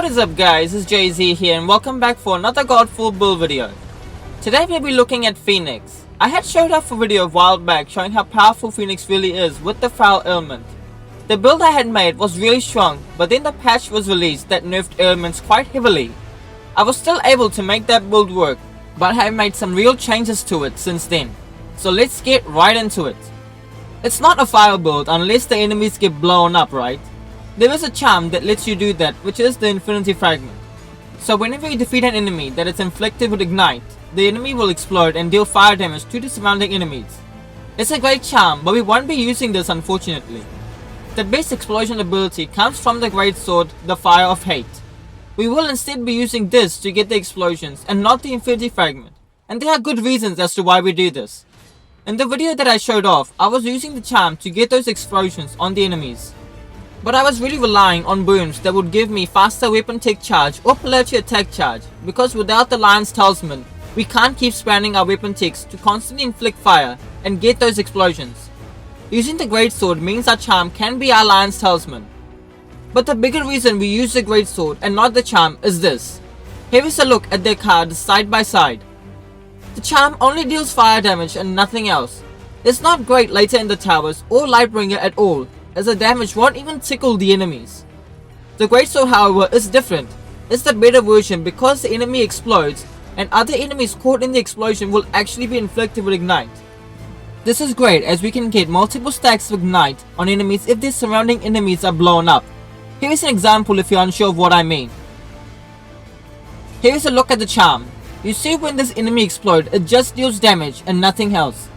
What is up guys, it's Jay-Z here and welcome back for another Godfall build video. Today we'll be looking at Phoenix. I had showed up a video a while back showing how powerful Phoenix really is with the foul ailment. The build I had made was really strong, but then the patch was released that nerfed ailments quite heavily. I was still able to make that build work, but I have made some real changes to it since then. So let's get right into it. It's not a fire build unless the enemies get blown up, right? There is a charm that lets you do that, which is the Infinity Fragment. So whenever you defeat an enemy that is inflicted with Ignite, the enemy will explode and deal fire damage to the surrounding enemies. It's a great charm, but we won't be using this unfortunately. The best explosion ability comes from the great sword, the Fire of Hate. We will instead be using this to get the explosions and not the Infinity Fragment, and there are good reasons as to why we do this. In the video that I showed off, I was using the charm to get those explosions on the enemies. But I was really relying on boons that would give me faster weapon tech charge or polarity attack charge, because without the Lion's Talisman, we can't keep spamming our weapon techs to constantly inflict fire and get those explosions. Using the Great Sword means our charm can be our Lion's Talisman. But the bigger reason we use the Great Sword and not the charm is this. Here is a look at their cards side by side. The charm only deals fire damage and nothing else. It's not great later in the towers or Lightbringer at all, as the damage won't even tickle the enemies. The Great Sword, however, is different. It's the better version because the enemy explodes and other enemies caught in the explosion will actually be inflicted with Ignite. This is great as we can get multiple stacks of Ignite on enemies if their surrounding enemies are blown up. Here is an example if you're unsure of what I mean. Here is a look at the charm. You see when this enemy explodes, it just deals damage and nothing else.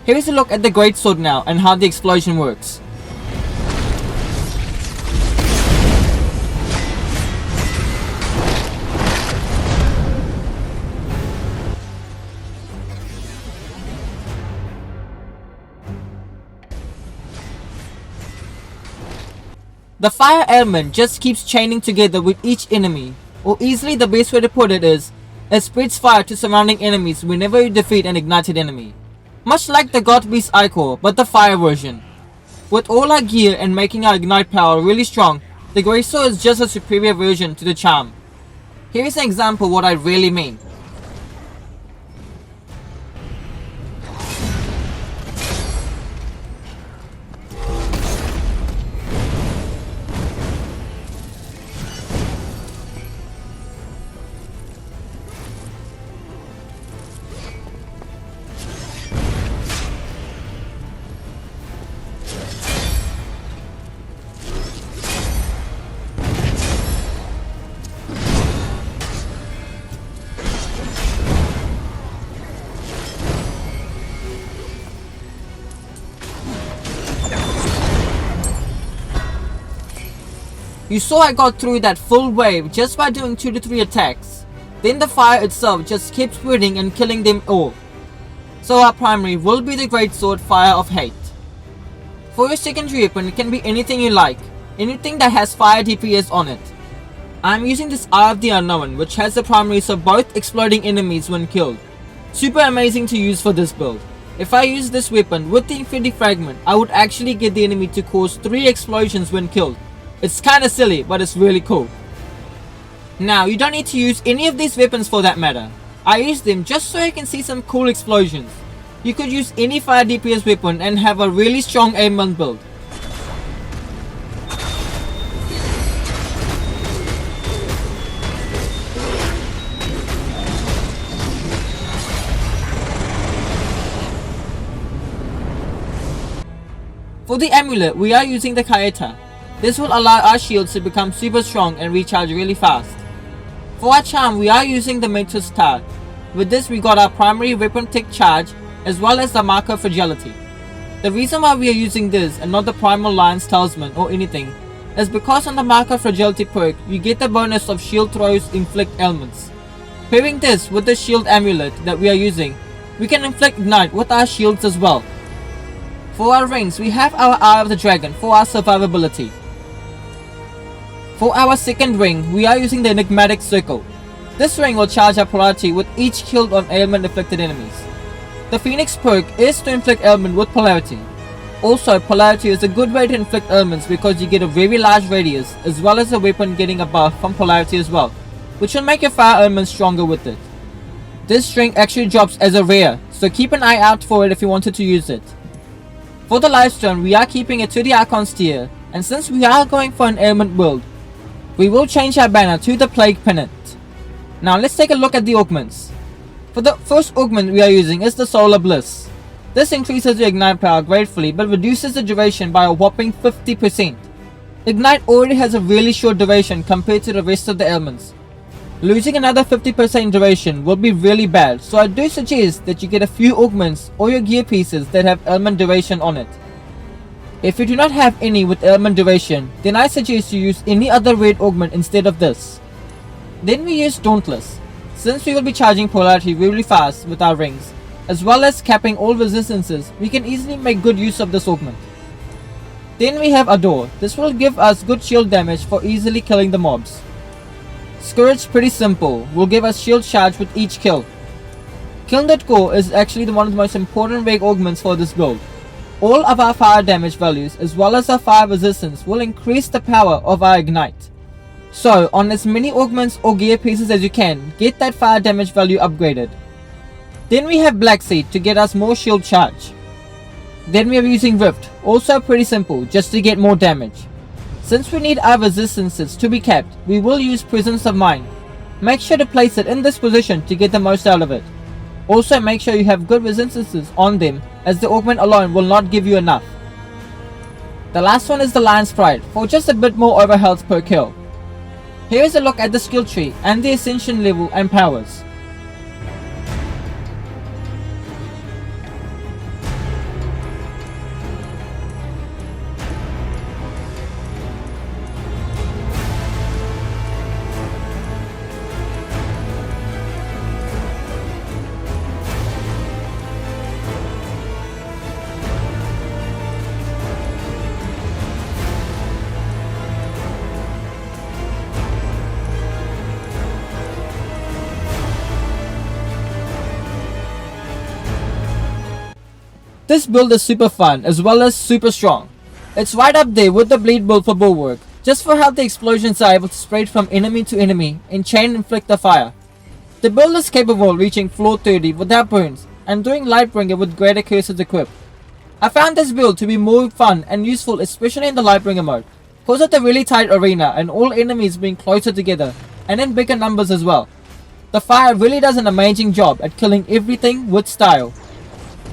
Here is a look at the Great Sword now and how the explosion works. The fire ailment just keeps chaining together with each enemy, or easily the best way to put it is, it spreads fire to surrounding enemies whenever you defeat an ignited enemy. Much like the God Beast Ichor, but the fire version. With all our gear and making our ignite power really strong, the Great Sword is just a superior version to the charm. Here is an example what I really mean. You saw I got through that full wave just by doing 2 to 3 attacks. Then the fire itself just keeps spreading and killing them all. So our primary will be the Great Sword, Fire of Hate. For your secondary weapon, it can be anything you like. Anything that has fire DPS on it. I am using this Eye of the Unknown, which has the primaries of both exploding enemies when killed. Super amazing to use for this build. If I use this weapon with the Infinity Fragment, I would actually get the enemy to cause 3 explosions when killed. It's kinda silly, but it's really cool. Now, you don't need to use any of these weapons for that matter. I use them just so you can see some cool explosions. You could use any fire DPS weapon and have a really strong ailment build. For the amulet, we are using the Kaeta. This will allow our shields to become super strong and recharge really fast. For our charm, we are using the Mentor's Tag. With this we got our primary weapon tech charge as well as the marker fragility. The reason why we are using this and not the primal Lion's Talisman or anything is because on the marker fragility perk you get the bonus of shield throws inflict ailments. Pairing this with the shield amulet that we are using, we can inflict ignite with our shields as well. For our rings, we have our Eye of the Dragon for our survivability. For our second ring, we are using the Enigmatic Circle. This ring will charge our polarity with each killed on ailment afflicted enemies. The Phoenix perk is to inflict ailment with polarity. Also, polarity is a good way to inflict ailments because you get a very large radius as well as a weapon getting a buff from polarity as well, which will make your fire ailment stronger with it. This strength actually drops as a rare, so keep an eye out for it if you wanted to use it. For the lifestone, we are keeping it to the icons tier, and since we are going for an ailment build, we will change our banner to the plague pennant. Now let's take a look at the augments. For the first augment we are using is the solar bliss. This increases your ignite power gratefully but reduces the duration by a whopping 50%. Ignite already has a really short duration compared to the rest of the ailments. Losing another 50% duration will be really bad, so I do suggest that you get a few augments or your gear pieces that have ailment duration on it. If you do not have any with ailment duration, then I suggest you use any other red augment instead of this. Then we use Dauntless. Since we will be charging polarity really fast with our rings, as well as capping all resistances, we can easily make good use of this augment. Then we have Adore. This will give us good shield damage for easily killing the mobs. Scourge, pretty simple, will give us shield charge with each kill. Kindred Core is actually one of the most important reg augments for this build. All of our fire damage values as well as our fire resistance will increase the power of our ignite. So on as many augments or gear pieces as you can, get that fire damage value upgraded. Then we have Black Seed to get us more shield charge. Then we are using Rift, also pretty simple, just to get more damage. Since we need our resistances to be capped, we will use Presence of Mind. Make sure to place it in this position to get the most out of it. Also make sure you have good resistances on them, as the augment alone will not give you enough. The last one is the Lion's Pride, for just a bit more overhealth per kill. Here is a look at the skill tree and the ascension level and powers. This build is super fun as well as super strong. It's right up there with the bleed build for bulwark, just for how the explosions are able to spread from enemy to enemy and chain inflict the fire. The build is capable of reaching floor 30 without burns and doing Lightbringer with greater curses equipped. I found this build to be more fun and useful, especially in the Lightbringer mode, because of the really tight arena and all enemies being closer together and in bigger numbers as well. The fire really does an amazing job at killing everything with style.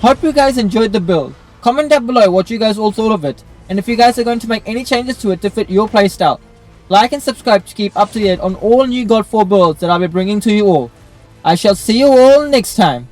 Hope you guys enjoyed the build. Comment down below what you guys all thought of it, and if you guys are going to make any changes to it to fit your playstyle. Like and subscribe to keep up to date on all new Godfall builds that I'll be bringing to you all. I shall see you all next time.